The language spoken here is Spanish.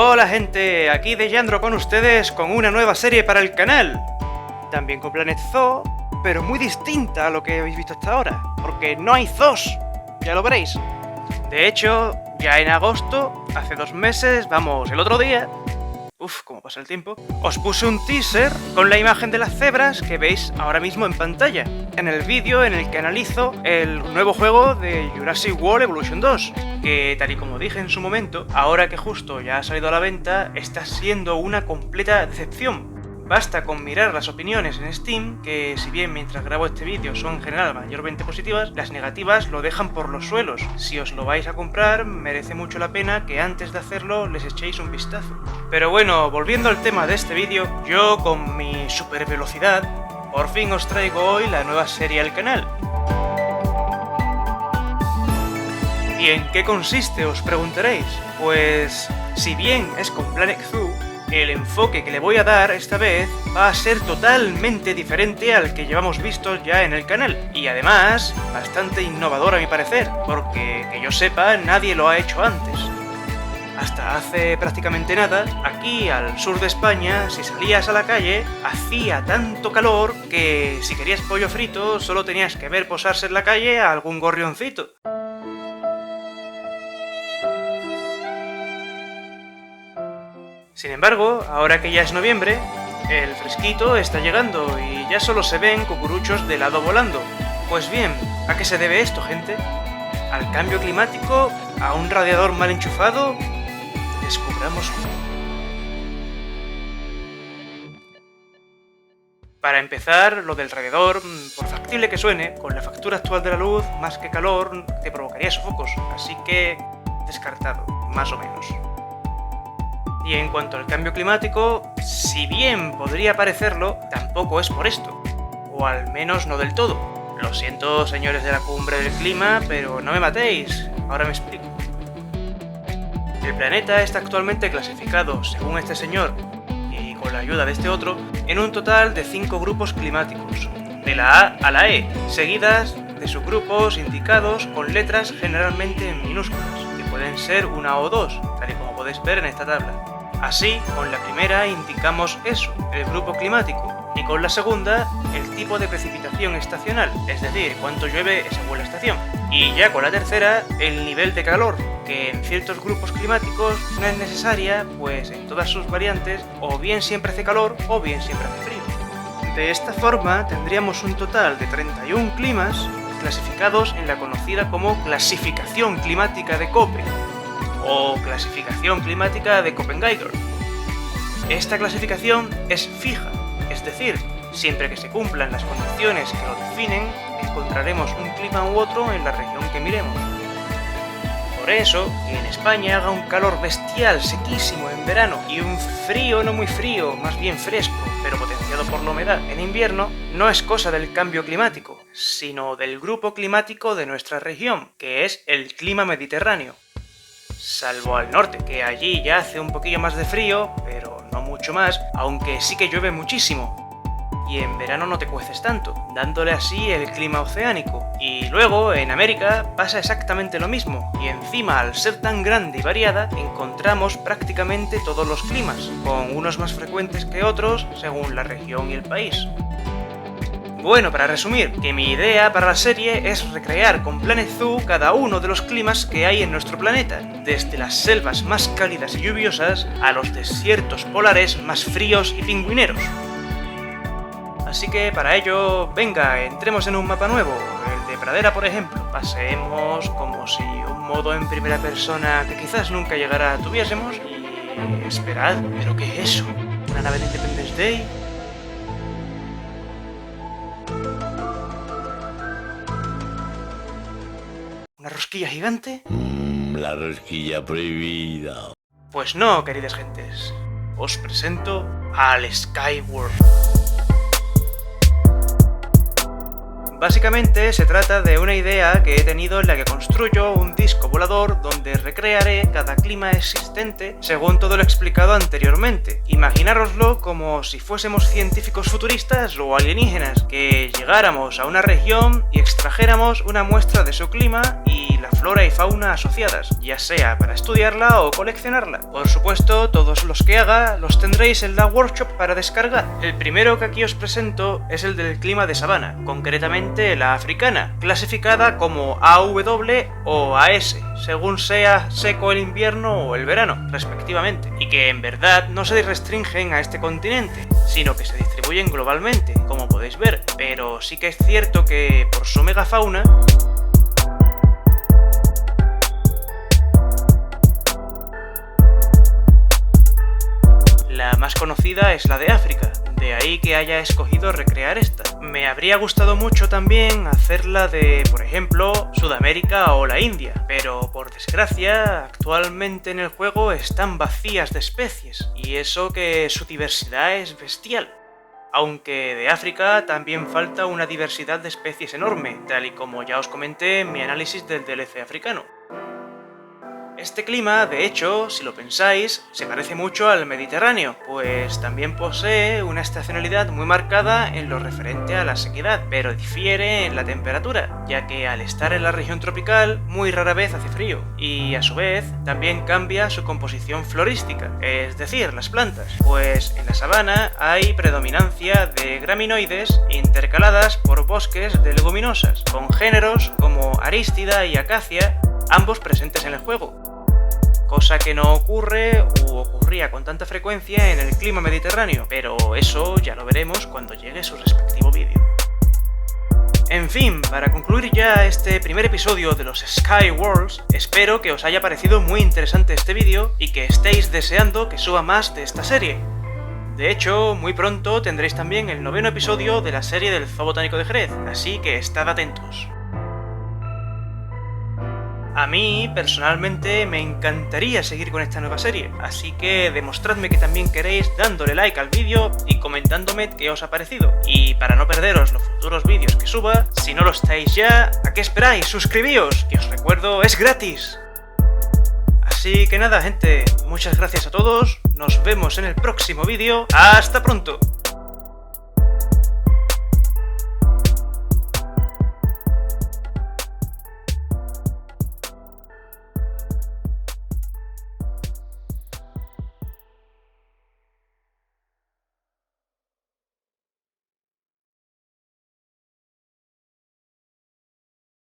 Hola gente, aquí Deyandro con ustedes con una nueva serie para el canal. También con Planet Zoo, pero muy distinta a lo que habéis visto hasta ahora, porque no hay zoos, ya lo veréis. De hecho, ya en agosto, hace 2 meses, vamos, el otro día... cómo pasa el tiempo. Os puse un teaser con la imagen de las cebras que veis ahora mismo en pantalla, en el vídeo en el que analizo el nuevo juego de Jurassic World Evolution 2, que tal y como dije en su momento, ahora que justo ya ha salido a la venta, está siendo una completa decepción. Basta con mirar las opiniones en Steam, que si bien mientras grabo este vídeo son en general mayormente positivas, las negativas lo dejan por los suelos. Si os lo vais a comprar, merece mucho la pena que antes de hacerlo les echéis un vistazo. Pero bueno, volviendo al tema de este vídeo, yo con mi super velocidad, por fin os traigo hoy la nueva serie al canal. ¿Y en qué consiste?, os preguntaréis. Pues, si bien es con Planet Zoo, el enfoque que le voy a dar esta vez va a ser totalmente diferente al que llevamos visto ya en el canal. Y además, bastante innovador a mi parecer, porque que yo sepa, nadie lo ha hecho antes. Hasta hace prácticamente nada, aquí al sur de España, si salías a la calle, hacía tanto calor que si querías pollo frito, solo tenías que ver posarse en la calle a algún gorrioncito. Sin embargo, ahora que ya es noviembre, el fresquito está llegando y ya solo se ven cucuruchos de helado volando. Pues bien, ¿a qué se debe esto, gente? ¿Al cambio climático? ¿A un radiador mal enchufado? Descubrámoslo. Para empezar, lo del radiador, por factible que suene, con la factura actual de la luz, más que calor, te provocaría sofocos, así que descartado, más o menos. Y en cuanto al cambio climático, si bien podría parecerlo, tampoco es por esto. O al menos no del todo. Lo siento, señores de la cumbre del clima, pero no me matéis. Ahora me explico. El planeta está actualmente clasificado, según este señor, y con la ayuda de este otro, en un total de 5 grupos climáticos, de la A a la E, seguidas de subgrupos indicados con letras generalmente en minúsculas, que pueden ser 1 o 2, tal y como podéis ver en esta tabla. Así, con la primera indicamos eso, el grupo climático, y con la segunda, el tipo de precipitación estacional, es decir, cuánto llueve según la estación. Y ya con la tercera, el nivel de calor, que en ciertos grupos climáticos no es necesaria, pues en todas sus variantes, o bien siempre hace calor, o bien siempre hace frío. De esta forma, tendríamos un total de 31 climas clasificados en la conocida como clasificación climática de Köppen, o clasificación climática de Köppen-Geiger. Esta clasificación es fija, es decir, siempre que se cumplan las condiciones que lo definen, encontraremos un clima u otro en la región que miremos. Por eso, que en España haga un calor bestial, sequísimo en verano, y un frío no muy frío, más bien fresco, pero potenciado por la humedad en invierno, no es cosa del cambio climático, sino del grupo climático de nuestra región, que es el clima mediterráneo. Salvo al norte, que allí ya hace un poquillo más de frío, pero no mucho más, aunque sí que llueve muchísimo. Y en verano no te cueces tanto, dándole así el clima oceánico. Y luego, en América, pasa exactamente lo mismo, y encima, al ser tan grande y variada, encontramos prácticamente todos los climas, con unos más frecuentes que otros, según la región y el país. Bueno, para resumir, que mi idea para la serie es recrear con Planet Zoo cada uno de los climas que hay en nuestro planeta, desde las selvas más cálidas y lluviosas a los desiertos polares más fríos y pingüineros. Así que para ello, venga, entremos en un mapa nuevo, el de pradera por ejemplo, paseemos como si un modo en primera persona que quizás nunca llegará tuviésemos y... Esperad, ¿pero qué es eso? ¿Una nave de Independence Day? ¿Una rosquilla gigante? La rosquilla prohibida. Pues no, queridas gentes. Os presento al Skyworld. Básicamente se trata de una idea que he tenido en la que construyo un disco volador donde recrearé cada clima existente según todo lo explicado anteriormente. Imaginároslo como si fuésemos científicos futuristas o alienígenas, que llegáramos a una región y extrajéramos una muestra de su clima y la flora y fauna asociadas, ya sea para estudiarla o coleccionarla. Por supuesto, todos los que haga los tendréis en la workshop para descargar. El primero que aquí os presento es el del clima de sabana, concretamente la africana, clasificada como AW o AS, según sea seco el invierno o el verano, respectivamente, y que en verdad no se restringen a este continente, sino que se distribuyen globalmente, como podéis ver, pero sí que es cierto que por su megafauna la más conocida es la de África, de ahí que haya escogido recrear esta. Me habría gustado mucho también hacerla de, por ejemplo, Sudamérica o la India, pero por desgracia, actualmente en el juego están vacías de especies, y eso que su diversidad es bestial. Aunque de África también falta una diversidad de especies enorme, tal y como ya os comenté en mi análisis del DLC africano. Este clima, de hecho, si lo pensáis, se parece mucho al Mediterráneo, pues también posee una estacionalidad muy marcada en lo referente a la sequedad, pero difiere en la temperatura, ya que al estar en la región tropical muy rara vez hace frío, y a su vez también cambia su composición florística, es decir, las plantas, pues en la sabana hay predominancia de graminoides intercaladas por bosques de leguminosas, con géneros como arístida y acacia, ambos presentes en el juego, cosa que no ocurre u ocurría con tanta frecuencia en el clima mediterráneo, pero eso ya lo veremos cuando llegue su respectivo vídeo. En fin, para concluir ya este primer episodio de los Sky Worlds, espero que os haya parecido muy interesante este vídeo y que estéis deseando que suba más de esta serie. De hecho, muy pronto tendréis también el 9º episodio de la serie del Zoo Botánico de Jerez, así que estad atentos. A mí, personalmente, me encantaría seguir con esta nueva serie, así que demostradme que también queréis dándole like al vídeo y comentándome qué os ha parecido. Y para no perderos los futuros vídeos que suba, si no lo estáis ya, ¿a qué esperáis? ¡Suscribíos! Que os recuerdo, es gratis. Así que nada, gente, muchas gracias a todos, nos vemos en el próximo vídeo, ¡hasta pronto!